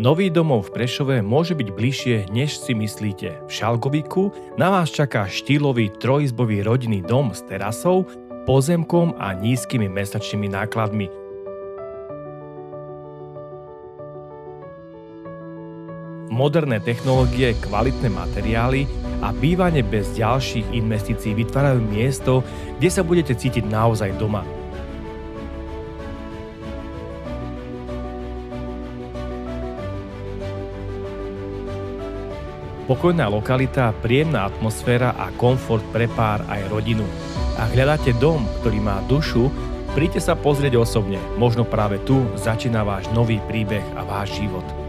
Nový domov v Prešove môže byť bližšie, než si myslíte. V Šalgoviku na vás čaká štýlový trojizbový rodinný dom s terasou, pozemkom a nízkymi mesačnými nákladmi. Moderné technológie, kvalitné materiály a bývanie bez ďalších investícií vytvárajú miesto, kde sa budete cítiť naozaj doma. Pokojná lokalita, príjemná atmosféra a komfort pre pár aj rodinu. Ak hľadáte dom, ktorý má dušu, príďte sa pozrieť osobne. Možno práve tu začína váš nový príbeh a váš život.